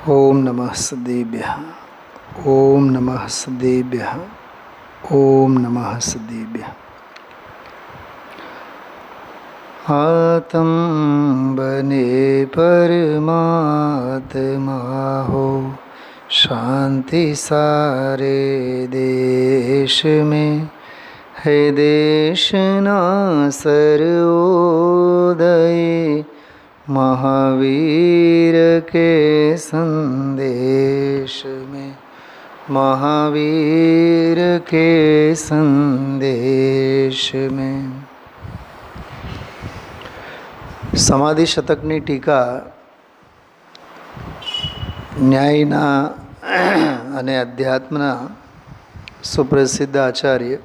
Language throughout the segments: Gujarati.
ओम नमः सदेभ्यः। ओम नमः सदेभ्यः। ओम नमः सदेभ्यः। आत्म बने परमात्मा हो, शांति सारे देश में है। देश ना सर्वोदय महावीर के संदेश में, महावीर के संदेश में। समाधि शतकनी टीका न्यायना અને અધ્યાત્મના સુપ્રસિદ્ધ આચાર્ય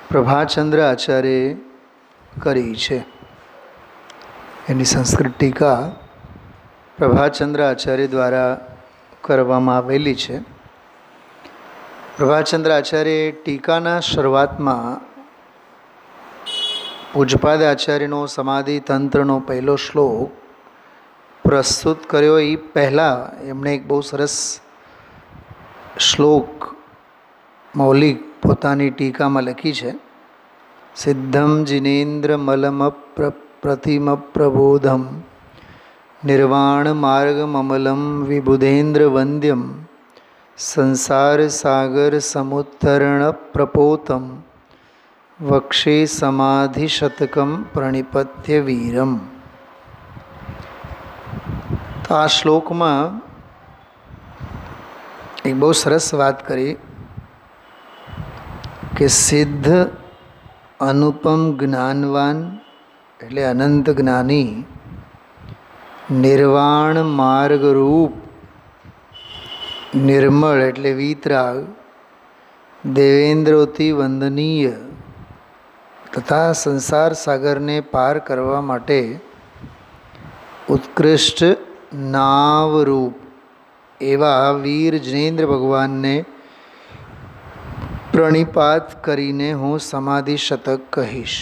પ્રભાચંદ્ર આચાર્યે કરી છે. એની સંસ્કૃત ટીકા પ્રભાચંદ્ર આચાર્ય દ્વારા કરવામાં આવેલી છે. પ્રભાચંદ્ર આચાર્યે ટીકાના શરૂઆતમાં પૂજપાદ આચાર્યનો સમાધિ તંત્રનો પહેલો શ્લોક પ્રસ્તુત કર્યો. એ પહેલાં એમણે એક બહુ સરસ શ્લોક મૌલિક પોતાની ટીકામાં લખી છે. સિદ્ધમ જિનેન્દ્ર મલમ પ્રતિમ પ્રબોધમ નિર્વાણ માર્ગમ અમલમ વિબુધેન્દ્ર વંદ્યમ સંસાર સાગર સમુત્તરણ પ્રપોતમ વક્ષે સમાધિ શતકમ પ્રણિપત્ય વીરમ. તો આ શ્લોકમાં એક બહુ સરસ વાત કરી કે સિદ્ધ અનુપમ જ્ઞાનવાન એટલે અનંત જ્ઞાની, નિર્વાણ માર્ગરૂપ નિર્મળ એટલે વીતરાગ, દેવેન્દ્રોથી વંદનીય તથા સંસાર સાગરને પાર કરવા માટે ઉત્કૃષ્ટ નાવરૂપ એવા વીર જિનેન્દ્ર ભગવાનને પ્રણિપાત કરીને હું સમાધિ શતક કહીશ.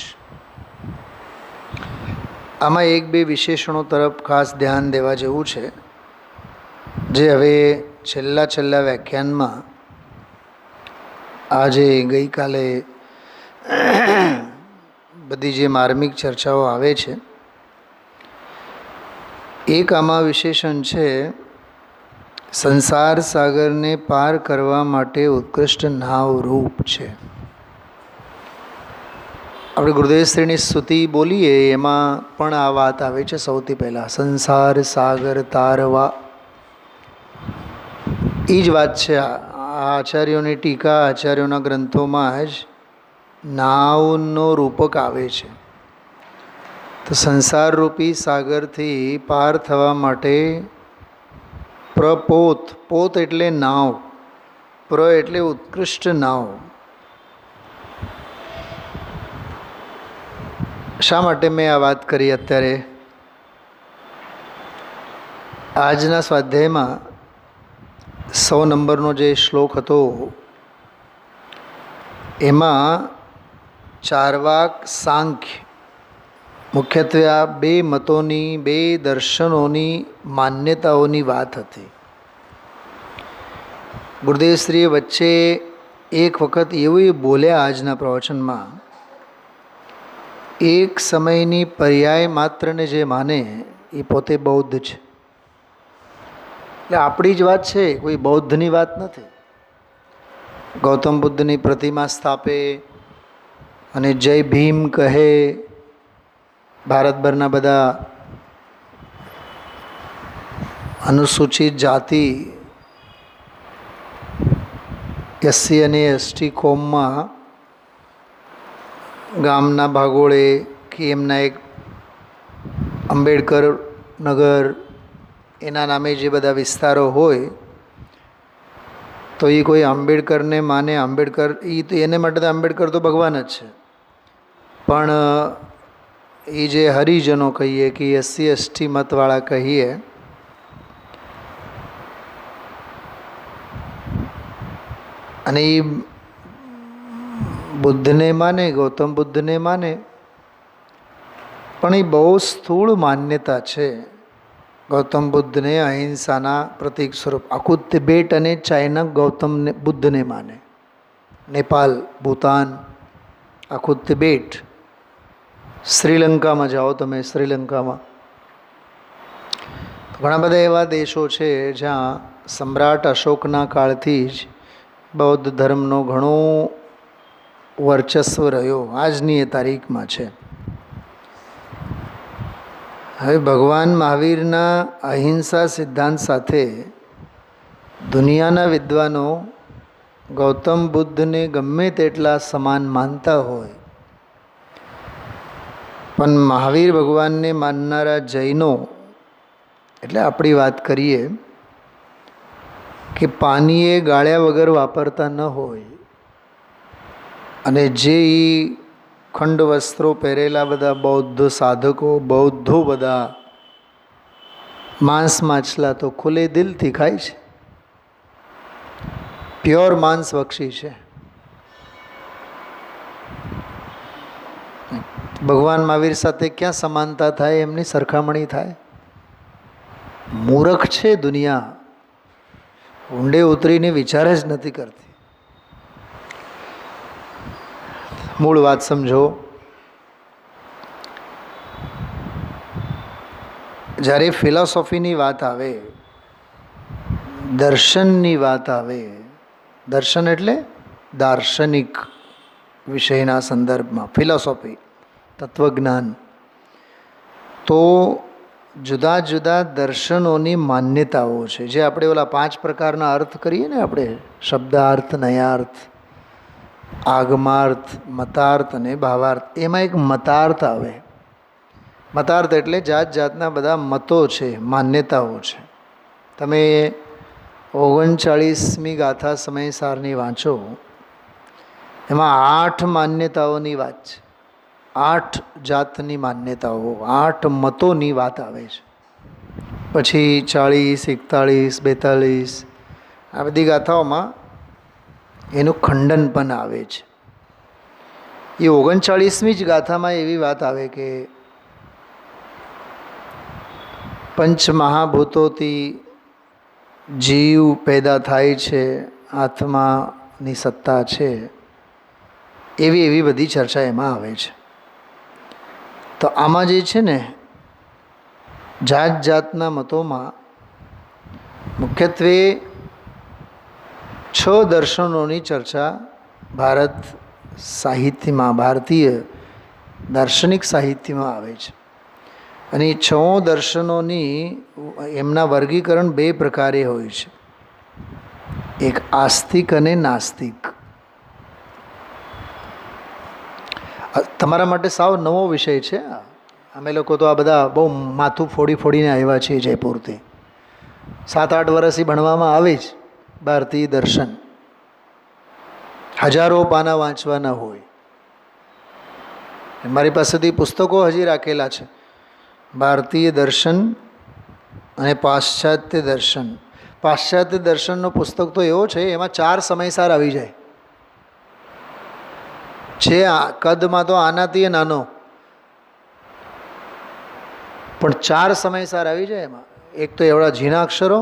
આમાં એક બે વિશેષણો તરફ ખાસ ધ્યાન દેવા જેવું છે, જે હવે છેલ્લા વ્યાખ્યાનમાં આજે ગઈકાલે બધી જે માર્મિક ચર્ચાઓ આવે છે, એક આમાં વિશેષણ છે સંસાર સાગરને પાર કરવા માટે ઉત્કૃષ્ટ નાવ રૂપ છે. આપણે ગુરુદેવશ્રીની સ્તુતિ બોલીએ એમાં પણ આ વાત આવે છે. સૌથી પહેલાં સંસાર સાગર તારવા, એ જ વાત છે. આ આચાર્યોની ટીકા, આચાર્યોના ગ્રંથોમાં જ નાવનો રૂપક આવે છે. તો સંસારરૂપી સાગરથી પાર થવા માટે પ્રપોત, પોત એટલે નાવ, પ્ર એટલે ઉત્કૃષ્ટ નાવ. શા માટે મેં આ વાત કરી અત્યારે? આજના સ્વાધ્યાયમાં 100 નંબરનો જે શ્લોક હતો એમાં ચાર્વાક સાંખ્ય મુખ્યત્વે આ બે મતોની, બે દર્શનોની માન્યતાઓની વાત હતી. ગુરુદેવશ્રીએ વચ્ચે એક વખત એવું બોલ્યા આજના પ્રવચનમાં, એક સમયની પર્યાય માત્રને જે માને એ પોતે બૌદ્ધ છે. એટલે આપણી જ વાત છે, કોઈ બૌદ્ધની વાત નથી. ગૌતમ બુદ્ધની પ્રતિમા સ્થાપે અને જય ભીમ કહે, ભારતભરના બધા અનુસૂચિત જાતિ એસસી અને એસટી કોમમાં ગામના ભાગોળે કે એમના એક આંબેડકર નગર એના નામે જે બધા વિસ્તારો હોય, તો એ કોઈ આંબેડકરને માને. આંબેડકર એને માટે તો આંબેડકર તો ભગવાન જ છે, પણ એ જે હરિજનો કહીએ કે એસસી એસટી મતવાળા કહીએ, અને એ બુદ્ધને માને, ગૌતમ બુદ્ધને માને, પણ એ બહુ સ્થૂળ માન્યતા છે. ગૌતમ બુદ્ધને અહિંસાના પ્રતીક સ્વરૂપ. આખું તિબેટ અને ચાઇના ગૌતમ બુદ્ધને માને. નેપાલ, ભૂતાન, આખું તિબેટ. શ્રીલંકામાં જાઓ તમે, શ્રીલંકામાં ઘણા બધા એવા દેશો છે જ્યાં સમ્રાટ અશોકના કાળથી જ બૌદ્ધ ધર્મનો ઘણો વર્ચસ્વ રહ્યો. આજની એ તારીખમાં છે. હવે ભગવાન મહાવીરના અહિંસા સિદ્ધાંત સાથે દુનિયાના વિદ્વાનો ગૌતમ બુદ્ધને ગમે તેટલા સમાન માનતા હોય, પણ મહાવીર ભગવાનને માનનારા જૈનો, એટલે આપણી વાત કરીએ કે પાણીએ ગાળ્યા વગર વાપરતા ન હોય અને જે ખંડ વસ્ત્રો પહેરેલા બધા બૌદ્ધ સાધકો, બૌદ્ધો બધા માંસ માછલા તો ખુલ્લે દિલથી ખાય છે, પ્યોર માંસ વક્ષી છે. ભગવાન મહાવીર સાથે ક્યાં સમાનતા થાય, એમની સરખામણી થાય? મૂર્ખ છે દુનિયા, ઊંડે ઉતરીને વિચાર જ નથી કરતી. મૂળ વાત સમજો. જ્યારે ફિલોસોફીની વાત આવે, દર્શનની વાત આવે, દર્શન એટલે દાર્શનિક વિષયના સંદર્ભમાં ફિલોસોફી, તત્વજ્ઞાન, તો જુદા જુદા દર્શનોની માન્યતાઓ છે. જે આપણે ઓલા 5 પ્રકારના અર્થ કરીએ ને, આપણે શબ્દાર્થ, નયાર્થ, આગમાર્થ, મતાર્થ અને ભાવાર્થ, એમાં એક મતાર્થ આવે. મતાર્થ એટલે જાત જાતના બધા મતો છે, માન્યતાઓ છે. તમે 39મી ગાથા સમયસારની વાંચો, એમાં 8 માન્યતાઓની વાત છે. 8 જાતની માન્યતાઓ, 8 મતોની વાત આવે છે. પછી 40, 41, 42 આ બધી ગાથાઓમાં એનું ખંડન પણ આવે છે. એ 39મી જ ગાથામાં એવી વાત આવે કે પંચ મહાભૂતોથી જીવ પેદા થાય છે, આત્માની સત્તા છે, એવી બધી ચર્ચા એમાં આવે છે. તો આમાં જે છે ને, જાત જાતના મતોમાં મુખ્યત્વે 6 દર્શનોની ચર્ચા ભારત સાહિત્યમાં, ભારતીય દાર્શનિક સાહિત્યમાં આવે છે. અને એ 6 દર્શનોની એમના વર્ગીકરણ 2 પ્રકારે હોય છે. એક આસ્તિક અને નાસ્તિક. તમારા માટે સાવ નવો વિષય છે. અમે લોકો તો આ બધા બહુ માથું ફોડીને આવ્યા છીએ જયપુરથી. 7-8 વર્ષથી ભણવામાં આવે જ ભારતીય દર્શન. હજારો પાના વાંચવાના હોય. મારી પાસેથી પુસ્તકો હજી રાખેલા છે, ભારતીય દર્શન અને પાશ્ચાત્ય દર્શન. પાશ્ચાત્ય દર્શનનો પુસ્તક તો એવો છે, એમાં 4 સમયસાર આવી જાય છે. કદમાં તો આનાથી નાનો, પણ 4 સમયસાર આવી જાય એમાં. એક તો એવડા ઝીણા અક્ષરો,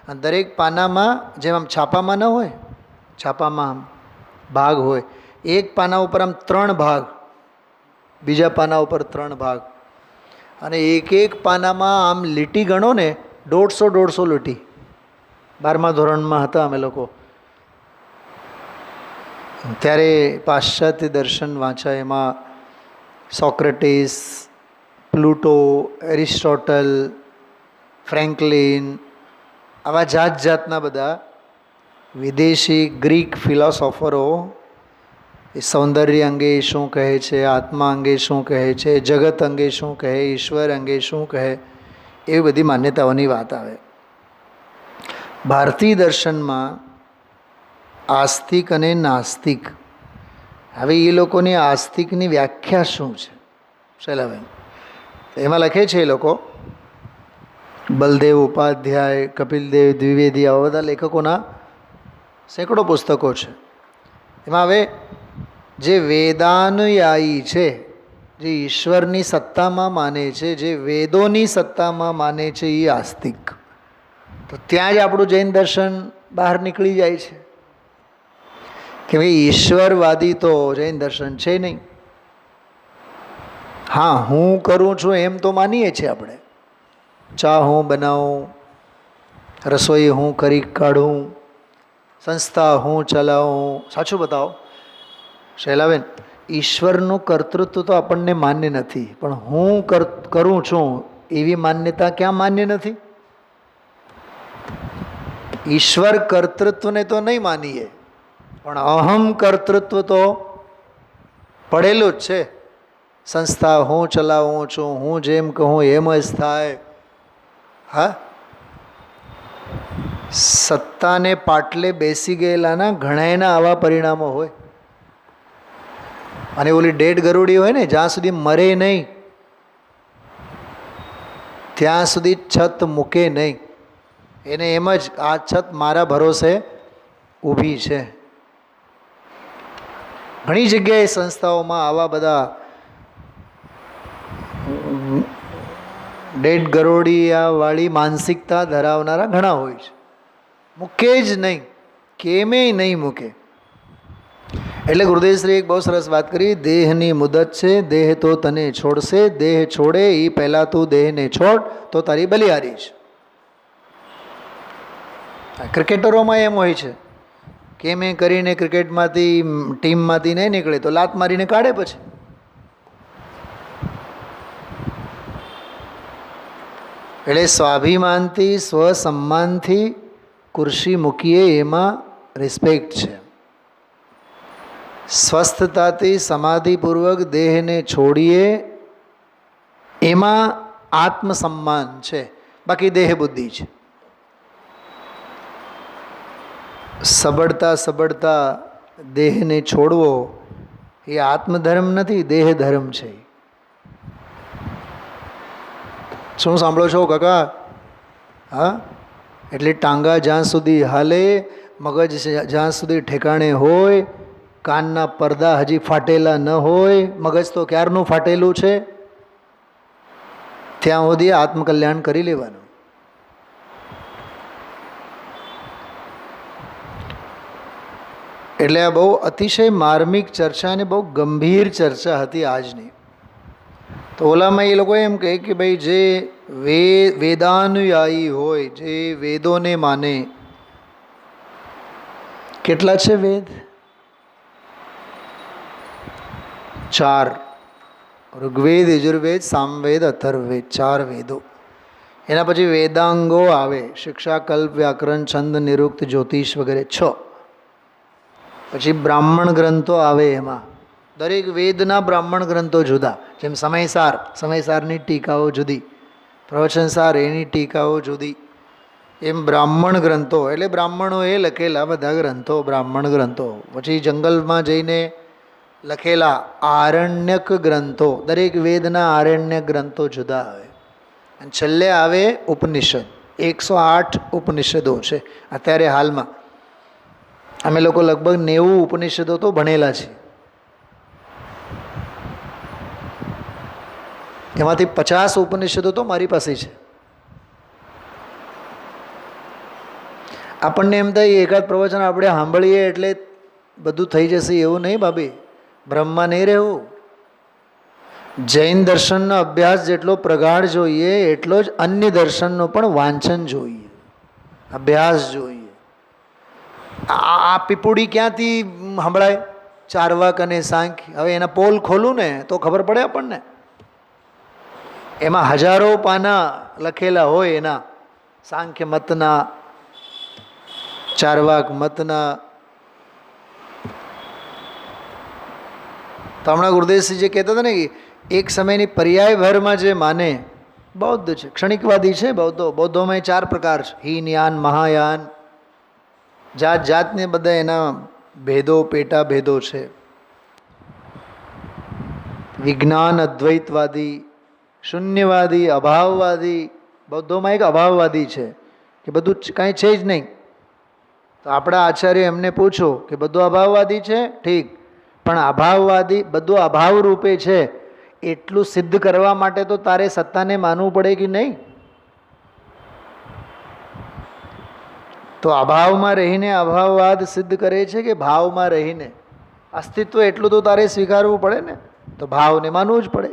અને દરેક પાનામાં જેમ આમ છાપામાં ન હોય, છાપામાં આમ ભાગ હોય, એક પાના ઉપર આમ 3 ભાગ, બીજા પાના ઉપર 3 ભાગ, અને એક પાનામાં આમ લીટી ગણો ને 150 લીટી. 12મા ધોરણમાં હતા અમે લોકો ત્યારે. પાશ્ચાત્ય દર્શન વાંચ્યા, એમાં સોક્રેટિસ, પ્લુટો, એરિસ્ટોટલ, ફ્રેન્કલિન, આવા જાત જાતના બધા વિદેશી ગ્રીક ફિલોસોફરો એ સૌંદર્ય અંગે શું કહે છે, આત્મા અંગે શું કહે છે, જગત અંગે શું કહે, ઈશ્વર અંગે શું કહે, એવી બધી માન્યતાઓની વાત આવે. ભારતીય દર્શનમાં આસ્તિક અને નાસ્તિક. હવે એ લોકોની આસ્તિકની વ્યાખ્યા શું છે? શૈલાબેન એમાં લખે છે, એ લોકો બલદેવ ઉપાધ્યાય, કપિલદેવ દ્વિવેદી, આવા બધા લેખકોના સેંકડો પુસ્તકો છે. એમાં હવે જે વેદાનુયાયી છે, જે ઈશ્વરની સત્તામાં માને છે, જે વેદોની સત્તામાં માને છે, એ આસ્તિક. તો ત્યાં જ આપણું જૈન દર્શન બહાર નીકળી જાય છે કે ભાઈ ઈશ્વરવાદી તો જૈન દર્શન છે નહીં. હા, હું કરું છું એમ તો માનીએ છીએ આપણે. ચા હું બનાવું, રસોઈ હું કરી કાઢું, સંસ્થા હું ચલાવું. સાચું બતાવો શૈલાબેન, ઈશ્વરનું કર્તૃત્વ તો આપણને માન્ય નથી, પણ હું કરું છું એવી માન્યતા ક્યાં માન્ય નથી? ઈશ્વર કર્તૃત્વને તો નહીં માનીએ, પણ અહમ કર્તૃત્વ તો પડેલું જ છે. સંસ્થા હું ચલાવું છું, હું જેમ કહું એમ જ થાય. હા, સત્તાને પાટલે બેસી ગયેલાના ઘણાયના આવા પરિણામો હોય. અને ઓલી ડેડ ગરુડી હોય ને, જ્યાં સુધી મરે નહીં ત્યાં સુધી છત મૂકે નહીં. એને એમ જ આ છત મારા ભરોસે ઊભી છે. ઘણી જગ્યાએ સંસ્થાઓમાં આવા બધા ડેડ ગરોડિયાવાળી માનસિકતા ધરાવનારા ઘણા હોય છે. મૂકે જ નહીં, કેમે નહીં મૂકે. એટલે ગુરુદેવશ્રી એક બહુ સરસ વાત કરી, દેહની મુદત છે, દેહ તો તને છોડશે, દેહ છોડે એ પહેલાં તું દેહને છોડ તો તારી બલિહારી છે. ક્રિકેટરોમાં એમ હોય છે કે મેં કરીને ક્રિકેટમાંથી ટીમમાંથી નહીં નીકળે તો લાત મારીને કાઢે. પછી એટલે સ્વાભિમાનથી સ્વસન્માનથી ખુરશી મૂકીએ એમાં રિસ્પેક્ટ છે. સ્વસ્થતાથી સમાધિપૂર્વક દેહને છોડીએ એમાં આત્મસન્માન છે. બાકી દેહ બુદ્ધિ છે. સબળતા દેહને છોડવો એ આત્મધર્મ નથી, દેહ ધર્મ છે. શું સાંભળો છો કાકા? હા, એટલે ટાંગા જ્યાં સુધી હાલે, મગજ જ્યાં સુધી ઠેકાણે હોય, કાનના પડદા હજી ફાટેલા ન હોય, મગજ તો ક્યારનું ફાટેલું છે, ત્યાં સુધી આત્મકલ્યાણ કરી લેવાનું. એટલે આ બહુ અતિશય માર્મિક ચર્ચા અને બહુ ગંભીર ચર્ચા હતી આજની. તો ઓલામાં એ લોકો એમ કહે કે ભાઈ જે વેદાનુયાયી હોય, જે વેદોને માને, કેટલા છે વેદ? 4. ઋગ્વેદ, યજુર્વેદ, સામવેદ, અથર્વવેદ, 4 વેદો. એના પછી વેદાંગો આવે, શિક્ષા, કલ્પ, વ્યાકરણ, છંદ, નિરુક્ત, જ્યોતિષ વગેરે 6. પછી બ્રાહ્મણ ગ્રંથો આવે. એમાં દરેક વેદના બ્રાહ્મણ ગ્રંથો જુદા. જેમ સમયસારની ટીકાઓ જુદી, પ્રવચનસાર એની ટીકાઓ જુદી. એમ બ્રાહ્મણ ગ્રંથો એટલે બ્રાહ્મણોએ લખેલા બધા ગ્રંથો બ્રાહ્મણ ગ્રંથો. પછી જંગલમાં જઈને લખેલા આરણ્યક ગ્રંથો, દરેક વેદના આરણ્યક ગ્રંથો જુદા આવે. અને છેલ્લે આવે ઉપનિષદ. 108 ઉપનિષદો છે અત્યારે હાલમાં. અમે લોકો લગભગ 90 ઉપનિષદો તો ભણેલા છે. એમાંથી 50 ઉપનિષદો તો મારી પાસે છે. આપણને એમ થાય એકાદ પ્રવચન આપણે સાંભળીએ એટલે બધું થઈ જશે, એવું નહીં ભાભી. બ્રહ્મમાં નહીં રહેવું. જૈન દર્શનનો અભ્યાસ જેટલો પ્રગાઢ જોઈએ એટલો જ અન્ય દર્શનનો પણ વાંચન જોઈએ, અભ્યાસ જોઈએ. આ પીપુડી ક્યાંથી સંભળાય? ચારવાક અને સાંખ્ય. હવે એના પોલ ખોલું ને તો ખબર પડે આપણને. એમાં હજારો પાના લખેલા હોય, એના સાંખ્ય મતના, ચારવાક મતના. તો હમણાં ગુરુદેવસિંહ જે કહેતા હતા ને કે એક સમયની પર્યાયભરમાં જે માને બૌદ્ધ છે, ક્ષણિકવાદી છે બૌદ્ધોમાં 4 પ્રકાર છે: હીન યાન, મહાયાન, જાત જાતને બધા એના ભેદો, પેટા ભેદો છે. વિજ્ઞાન અદ્વૈતવાદી, શૂન્યવાદી, અભાવવાદી. બૌદ્ધોમાં એક અભાવવાદી છે કે બધું કાંઈ છે જ નહીં. તો આપણા આચાર્ય એમને પૂછો કે બધું અભાવવાદી છે, ઠીક, પણ અભાવવાદી બધું અભાવ રૂપે છે એટલું સિદ્ધ કરવા માટે તો તારે સત્તાને માનવું પડે કે નહીં? તો અભાવમાં રહીને અભાવવાદ સિદ્ધ કરે છે કે ભાવમાં રહીને? અસ્તિત્વ એટલું તો તારે સ્વીકારવું પડે ને, તો ભાવને માનવું જ પડે.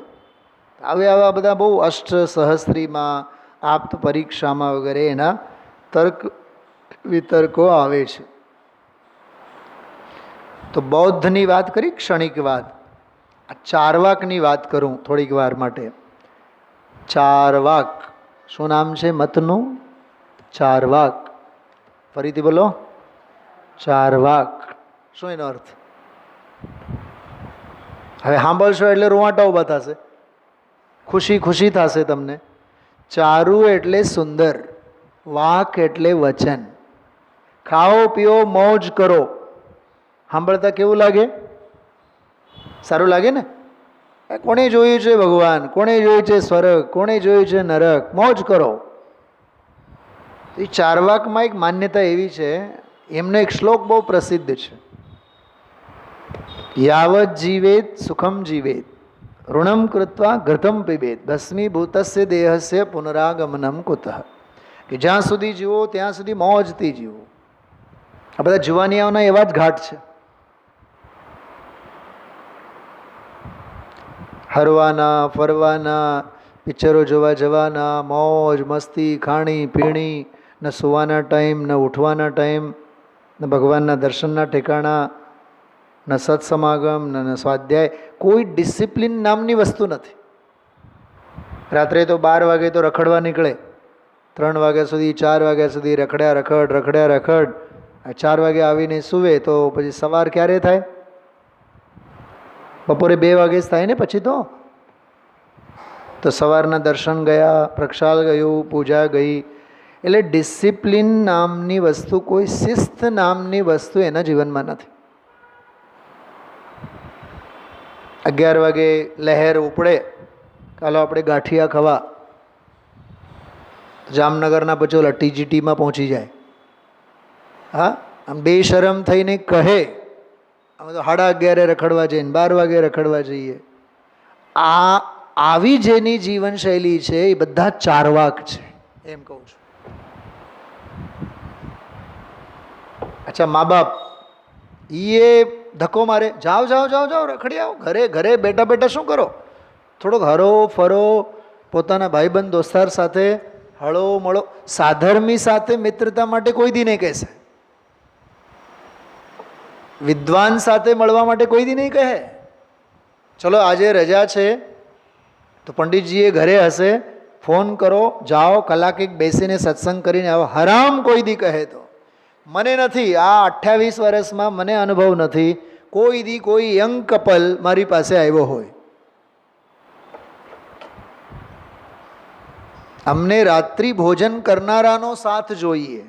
હવે આવા બધા બહુ અષ્ટ સહસ્ત્રીમાં, આપ્ત પરીક્ષામાં વગેરે એના તર્ક વિતર્કો આવે છે. તો બૌદ્ધની વાત કરી, ક્ષણિક વાત. આ ચારવાકની વાત કરું થોડીક વાર માટે. ચારવાક શું નામ છે મતનું? ચારવાક. ફરીથી બોલો, ચારવાક. શું એનો અર્થ? હવે સાંભળશો એટલે રૂવાટા ઊભા થશે, ખુશી ખુશી થશે તમને. ચારુ એટલે સુંદર, વાક એટલે વચન. ખાઓ પીઓ મોજ કરો. સાંભળતા કેવું લાગે? સારું લાગે ને? કોણે જોયું છે ભગવાન, કોણે જોયું છે સ્વર્ગ, કોણે જોયું છે નરક? મોજ કરો. એ ચારવાકમાં એક માન્યતા એવી છે, એમનો એક શ્લોક બહુ પ્રસિદ્ધ છે. યાવત જીવેત સુખમ જીવેત, ઋણમ કૃત્વા ઘૃતમ પીબેત, ભસ્મીભૂતસ્ય દેહસ્ય પુનરાગમનમ કુતઃ. કે જ્યાં સુધી જીવો ત્યાં સુધી મોજથી જીવો. આ બધા જુવાનિયાઓના એવા જ ઘાટ છે. હરવાના, ફરવાના, પિક્ચરો જોવા જવાના, મોજ મસ્તી, ખાણી પીણી, ન સુવાના ટાઈમ, ન ઉઠવાના ટાઈમ, ન ભગવાનના દર્શનના ઠેકાણા, ન સત્સમાગમ, ન સ્વાધ્યાય. કોઈ ડિસિપ્લિન નામની વસ્તુ નથી. રાત્રે તો 12 વાગે તો રખડવા નીકળે, 3 વાગ્યા સુધી 4 વાગ્યા સુધી રખડ્યા રખડ. 4 વાગે આવીને સૂવે તો પછી સવાર ક્યારે થાય? બપોરે 2 વાગે જ થાય ને પછી તો સવારના દર્શન ગયા, પ્રક્ષાલ ગયું, પૂજા ગઈ. એટલે ડિસિપ્લિન નામની વસ્તુ, કોઈ શિસ્ત નામની વસ્તુ એના જીવનમાં નથી. 11 વાગે લહેર ઉપડે, ચાલો આપણે ગાંઠિયા ખાવા. જામનગરના પચોલા ટીજીટીમાં પહોંચી જાય. હા, આમ બેશરમ થઈને કહે અમે તો 11:30 રખડવા જઈએ, 12 વાગે રખડવા જઈએ. આવી જેની જીવનશૈલી છે એ બધા ચારવાક છે, એમ કહું છું. અચ્છા, મા બાપ એ ધક્કો મારે, જાઓ રખડી આવો. ઘરે બેઠા બેઠા શું કરો? થોડોક હરો ફરો, પોતાના ભાઈબંધ દોસ્તાર સાથે હળો મળો. સાધર્મી સાથે મિત્રતા માટે કોઈ દી નહીં કહેશે. વિદ્વાન સાથે મળવા માટે કોઈ દી નહીં કહે. ચલો આજે રજા છે તો પંડિતજીએ ઘરે હશે, ફોન કરો, જાઓ, કલાક એક બેસીને સત્સંગ કરીને આવો. હરામ કોઈ દી કહે તો મને નથી. આ 28 વર્ષમાં મને અનુભવ નથી કોઈ દી કોઈ યંગ કપલ મારી પાસે આવ્યો હોય. અમને રાત્રિ ભોજન કરનારાનો સાથ જોઈએ,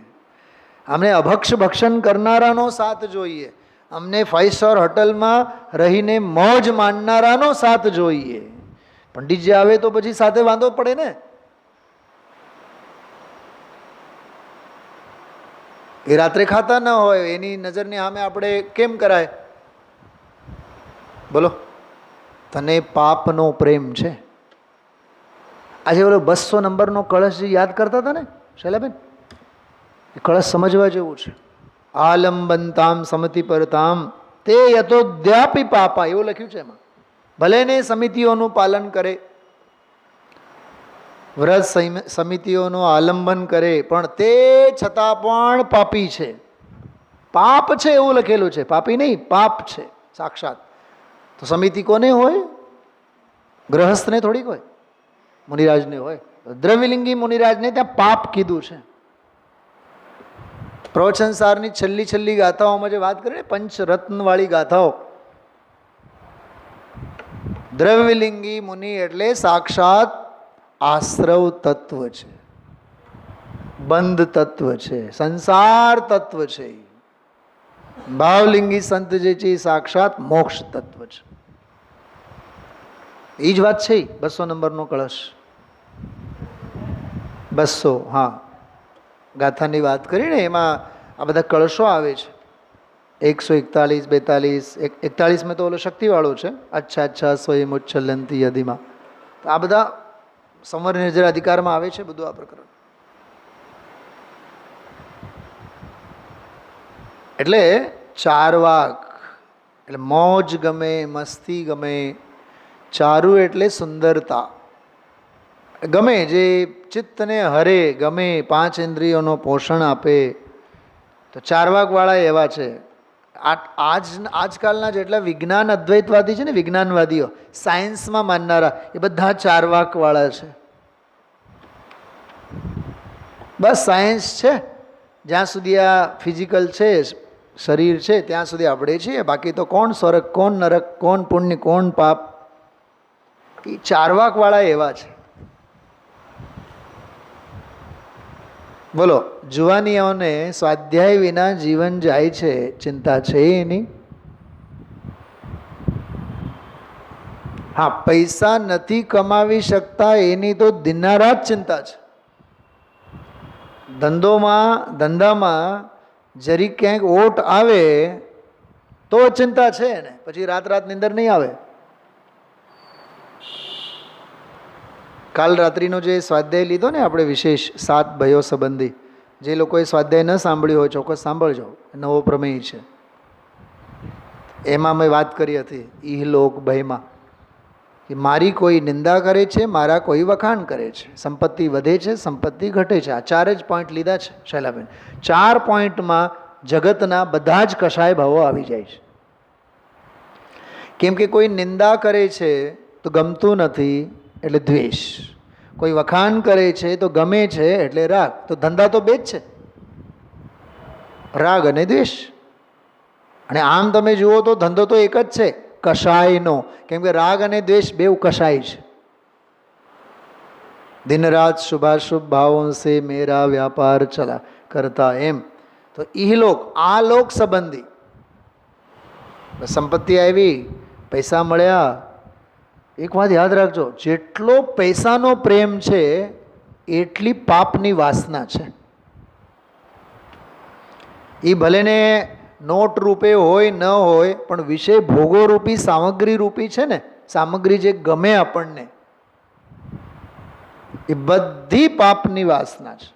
અમને અભક્ષ ભક્ષણ કરનારાનો સાથ જોઈએ, અમને 5 સ્ટાર હોટલમાં રહીને મોજ માણનારાનો સાથ જોઈએ. પંડિતજી આવે તો પછી સાથે વાંધો પડે ને. એ રાત્રે ખાતા ન હોય, એની નજરની સામે આપણે કેમ કરાય? બોલો, તને પાપનો પ્રેમ છે. આજે બોલો 200 નંબરનો કળશ જે યાદ કરતા હતા ને શૈલાબેન, એ કળશ સમજવા જેવું છે. આલંબનતામ સમતિ પરતામ તે યતોદ્યાપી પાપા, એવું લખ્યું છે એમાં. ભલે ને સમિતિઓનું પાલન કરે, વ્રત સમિતિઓનું આલંબન કરે, પણ તે છતાં પણ પાપી છે. પાપ છે એવું લખેલું છે, પાપી નહીં, પાપ છે સાક્ષાત. તો સમિતિ કોને હોય? ગ્રહસ્થને થોડીક હોય, મુનિરાજને હોય. દ્રવ્યલિંગી મુનિરાજને ત્યાં પાપ કીધું છે. પ્રવચનસારની છેલ્લી ગાથાઓમાં જે વાત કરી ને, પંચરત્નવાળી ગાથાઓ, દ્રવ્યલિંગી મુનિ એટલે સાક્ષાત આશ્રવ તત્વ છે, બંધ તત્વ છે, સંસાર તત્વ છે. ભાવલિંગી સંત જે છે એ સાક્ષાત મોક્ષ તત્વ છે. એ જ વાત છે. 200 નંબરનો કળશ, 200, હા, ગાથાની વાત કરીને એમાં આ બધા કળશો આવે છે. 141, 42, 41 તો ઓલો શક્તિવાળો છે. અચ્છા અચ્છા સ્વયં ઉચ્છલંતી યદિમાં. તો આ બધા સંવર નિર્જર અધિકારમાં આવે છે બધું આ પ્રકરણ. એટલે ચારવાક એટલે મોજ ગમે, મસ્તી ગમે. ચારુ એટલે સુંદરતા ગમે, જે ચિત્તને હરે ગમે, 5 ઇન્દ્રિયોનો પોષણ આપે. તો ચારવાકવાળા એવા છે. આજકાલના જેટલા વિજ્ઞાન અદ્વૈતવાદી છે ને, વિજ્ઞાનવાદીઓ, સાયન્સમાં માનનારા, એ બધા ચારવાકવાળા છે. બસ સાયન્સ છે, જ્યાં સુધી આ ફિઝિકલ છે, શરીર છે, ત્યાં સુધી આપણે છીએ. બાકી તો કોણ સ્વર્ગ, કોણ નરક, કોણ પુણ્ય, કોણ પાપ, એ ચારવાકવાળા એવા છે. બોલો, જુવાનીઓને સ્વાધ્યાય વિના જીવન જાય છે, ચિંતા છે એની? હા, પૈસા નથી કમાવી શકતા એની તો દિનારાત ચિંતા છે. ધંધામાં જરી ક્યાંક ઓટ આવે તો ચિંતા છે ને, પછી રાત નીંદર નહીં આવે. કાલ રાત્રિનો જે સ્વાધ્યાય લીધો ને આપણે વિશેષ 7 ભયો સંબંધી, જે લોકોએ સ્વાધ્યાય ન સાંભળ્યો હોય ચોક્કસ સાંભળજો, નવો પ્રમેય છે. એમાં મેં વાત કરી હતી ઇહલોક ભયમાં, કે મારી કોઈ નિંદા કરે છે, મારા કોઈ વખાણ કરે છે, સંપત્તિ વધે છે, સંપત્તિ ઘટે છે. આ 4 જ પોઈન્ટ લીધા છે શૈલાબેન. 4 પોઈન્ટમાં જગતના બધા જ કષાય ભાવો આવી જાય છે. કેમ કે કોઈ નિંદા કરે છે તો ગમતું નથી એટલે દ્વેષ, કોઈ વખાણ કરે છે તો ગમે છે એટલે રાગ. તો ધંધા તો બે જ છે, રાગ અને દ્વેષ. અને આમ તમે જુઓ તો ધંધો તો એક જ છે, કષાયનો. કેમ કે રાગ અને દ્વેષ બેઉ કષાય છે. દિન રાત શુભાશુભ ભાવોं से मेरा व्यापार चला करता. એમ તો ઇહલોક, આ લોક સંબંધી સંપત્તિ આવી, પૈસા મળ્યા. એક વાત યાદ રાખજો, જેટલો પૈસાનો પ્રેમ છે એટલી પાપની વાસના છે. એ ભલે ને નોટ રૂપે હોય ન હોય, પણ વિષય ભોગો રૂપી, સામગ્રી રૂપી છે ને, સામગ્રી જે ગમે આપણને, એ બધી પાપની વાસના છે.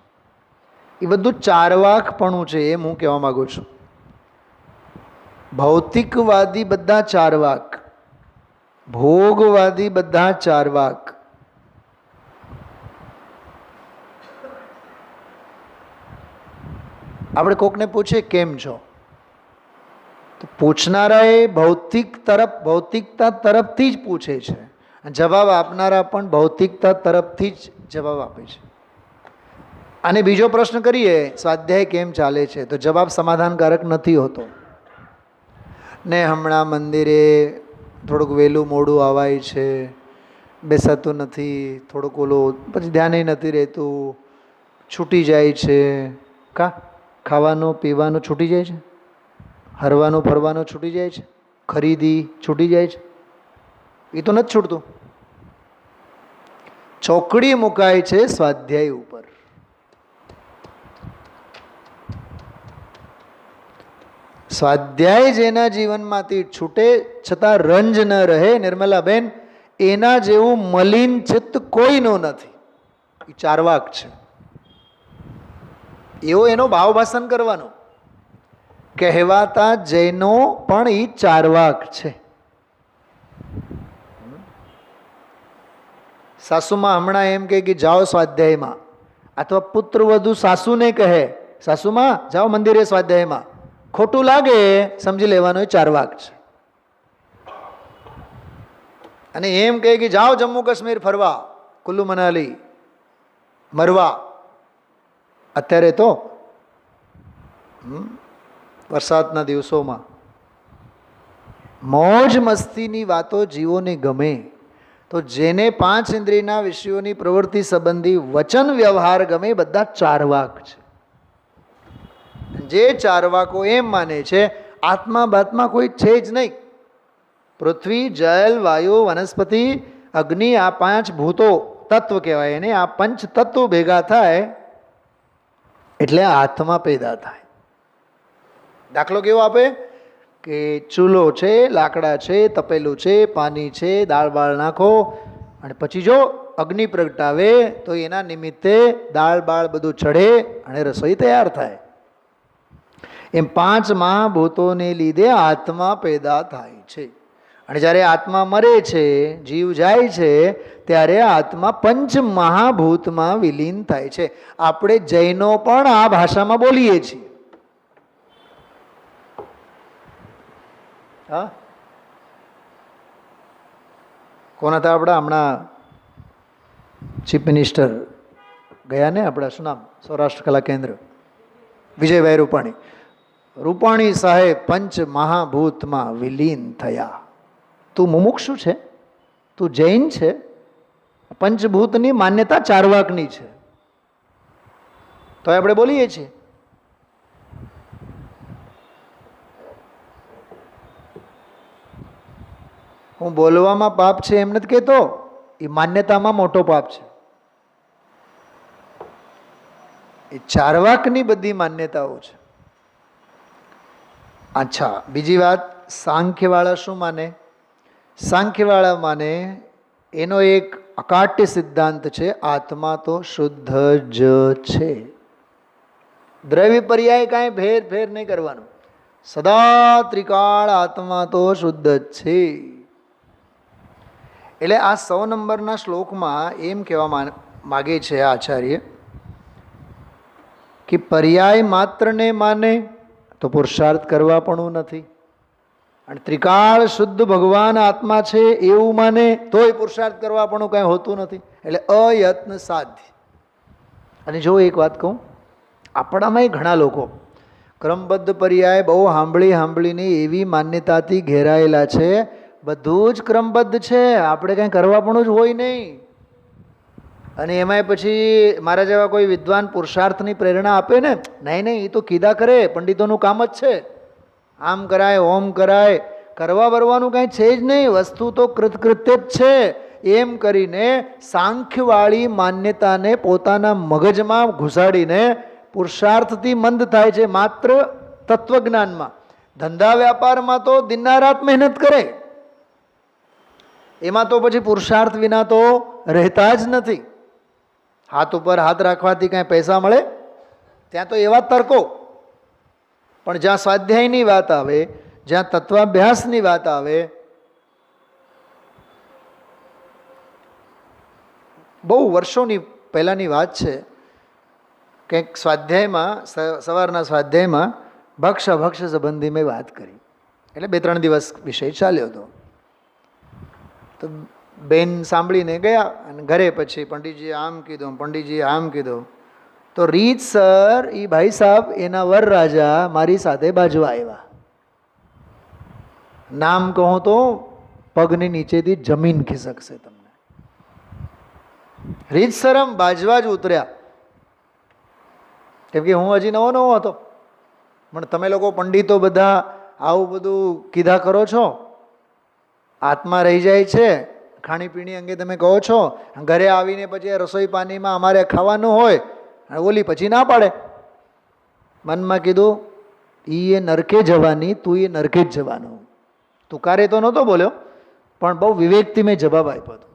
એ બધું ચારવાકપણું છે, એમ હું કહેવા માંગુ છું. ભૌતિકવાદી બધા ચારવાક, ભોગવાદી બધા ચારવાક. આપણે કોકને પૂછીએ કેમ છો, તો પૂછનારા એ ભૌતિકતા તરફથી જ પૂછે છે, જવાબ આપનારા પણ ભૌતિકતા તરફથી જ જવાબ આપે છે. અને બીજો પ્રશ્ન કરીએ, સ્વાધ્યાય કેમ ચાલે છે, તો જવાબ સમાધાનકારક નથી હોતો. ને હમણાં મંદિરે થોડુંક વહેલું મોડું આવાય છે, બેસાતું નથી, થોડુંક ઓલું, પછી ધ્યાને નથી રહેતું, છૂટી જાય છે. ખાવાનું પીવાનું છૂટી જાય છે, હરવાનું ફરવાનું છૂટી જાય છે, ખરીદી છૂટી જાય છે. એ તો નથી છૂટતું. ચોકડી મુકાય છે સ્વાધ્યાય ઉપર. સ્વાધ્યાય જેના જીવનમાંથી છૂટે છતાં રંજ ન રહે, નિર્મલાબેન, એના જેવું મલિન ચિત્ત કોઈનું નથી. એ ચારવાક છે. એવો એનો ભાવ ભાષણ કરવાનો. કહેવાતા જૈનો પણ એ ચારવાક છે. સાસુમાં હમણાં એમ કે જાઓ સ્વાધ્યાયમાં, અથવા પુત્ર વધુ સાસુને કહે, સાસુમાં જાઓ મંદિરે સ્વાધ્યાયમાં. ખોટું લાગે, સમજી લેવાનો એ ચારવાક છે. અને એમ કહે કે જાઓ જમ્મુ કાશ્મીર ફરવા, કુલ્લુ મનાલી, મરવા. અત્યારે તો વરસાદના દિવસોમાં મોજ મસ્તીની વાતો જીવોને ગમે, તો જેને 5 ઇન્દ્રિયના વિષયોની પ્રવૃત્તિ સંબંધી વચન વ્યવહાર ગમે, બધા ચારવાક છે. જે ચારવાકો એમ માને છે આત્મા બાત્મા કોઈ છે જ નહીં. પૃથ્વી, જલ, વાયુ, વનસ્પતિ, અગ્નિ, આ 5 ભૂતો તત્વ કહેવાય એને. આ પંચ તત્વો ભેગા થાય એટલે આત્મા પેદા થાય. દાખલો કેવો આપે કે ચૂલો છે, લાકડા છે, તપેલું છે, પાણી છે, દાળ બાળ નાખો અને પછી જો અગ્નિ પ્રગટાવે તો એના નિમિત્તે દાળ બાળ બધું ચઢે અને રસોઈ તૈયાર થાય. એમ 5 મહાભૂતોને લીધે આત્મા પેદા થાય છે. અને જ્યારે આત્મા મરે છે, જીવ જાય છે, ત્યારે આત્મા 5 મહાભૂતમાં વિલીન થાય છે. આપણે જૈનો પણ આ ભાષામાં બોલીએ છીએ. હા, કોણ હતા આપણા હમણાં ચીફ મિનિસ્ટર ગયા ને આપણા, શું નામ, સૌરાષ્ટ્ર કલા કેન્દ્ર, વિજયભાઈ રૂપાણી. રૂપાણી સાહેબ 5 મહાભૂતમાં વિલીન થયા. તું મુમુક્ષુ છે? તું જૈન છે? પંચભૂતની માન્યતા ચારવાકની છે, તો આપણે બોલીએ છીએ. હું બોલવામાં પાપ છે એમ નથી કહેતો, એ માન્યતામાં મોટો પાપ છે. એ ચારવાકની બધી માન્યતાઓ છે. અચ્છા, બીજી વાત, સાંખ્યવાળા શું માને? સાંખ્યવાળા માને એનો એક અકાટ્ય સિદ્ધાંત છે, આત્મા તો શુદ્ધ જ છે. દ્રવ્ય પર્યાય કાંઈ ફેર નહીં કરવાનું, સદા ત્રિકાળ આત્મા તો શુદ્ધ જ છે. એટલે આ 100 નંબરના શ્લોકમાં એમ કહેવા માગે છે આચાર્ય કે પર્યાય માત્રને માને તો પુરુષાર્થ કરવા પણ નથી, અને ત્રિકાળ શુદ્ધ ભગવાન આત્મા છે એવું માને તોય પુરુષાર્થ કરવા પણ કાંઈ હોતું નથી. એટલે અયત્ન સાધ્ય. અને જો એક વાત કહું, આપણામાંય ઘણા લોકો ક્રમબદ્ધ પર્યાય બહુ સાંભળીને એવી માન્યતાથી ઘેરાયેલા છે, બધું જ ક્રમબદ્ધ છે, આપણે કાંઈ કરવા પણ જ હોય નહીં. અને એમાંય પછી મારા જેવા કોઈ વિદ્વાન પુરુષાર્થની પ્રેરણા આપે ને, નહીં એ તો કીધા કરે, પંડિતોનું કામ જ છે, આમ કરાય ઓમ કરાય, કરવા બરવાનું કાંઈ છે જ નહીં, વસ્તુ તો કૃતકૃત્ય જ છે, એમ કરીને સાંખ્યવાળી માન્યતાને પોતાના મગજમાં ઘુસાડીને પુરુષાર્થથી મંદ થાય છે. માત્ર તત્વજ્ઞાનમાં, ધંધા વ્યાપારમાં તો દિન રાત મહેનત કરે, એમાં તો પછી પુરુષાર્થ વિના તો રહેતા જ નથી. હાથ ઉપર હાથ રાખવાથી કાંઈ પૈસા મળે? ત્યાં તો એવા તર્કો. પણ જ્યાં સ્વાધ્યાયની વાત આવે, જ્યાં તત્વાભ્યાસની વાત આવે, બહુ વર્ષોની પહેલાંની વાત છે, કંઈક સ્વાધ્યાયમાં, સવારના સ્વાધ્યાયમાં ભક્ષ અભક્ષ સંબંધી મેં વાત કરી, એટલે 2-3 દિવસ વિષય ચાલ્યો હતો. તો બેન સાંભળીને ગયા, અને ઘરે પછી પંડિતજીએ આમ કીધું, પંડિતજીએ આમ કીધું. તો રીતસર એ ભાઈ સાહેબ એના વરરાજા મારી સાથે બાજવા આવ્યા. નામ કહું તો પગની નીચેથી જમીન ખિસકશે તમને. રીતસરમ બાજવા જ ઉતર્યા, કેમ કે હું હજી નવો હતો. પણ તમે લોકો પંડિતો બધા આવું બધું કીધા કરો છો, આત્મા રહી જાય છે, ખાણીપીણી અંગે તમે કહો છો, ઘરે આવીને પછી રસોઈ પાણીમાં અમારે ખાવાનું હોય, ઓલી પછી ના પાડે. મનમાં કીધું, એ નરકે જવાની, તું એ નરકે જ જવાનું. તુકારે તો નહોતો બોલ્યો, પણ બહુ વિવેકથી મેં જવાબ આપ્યો હતો.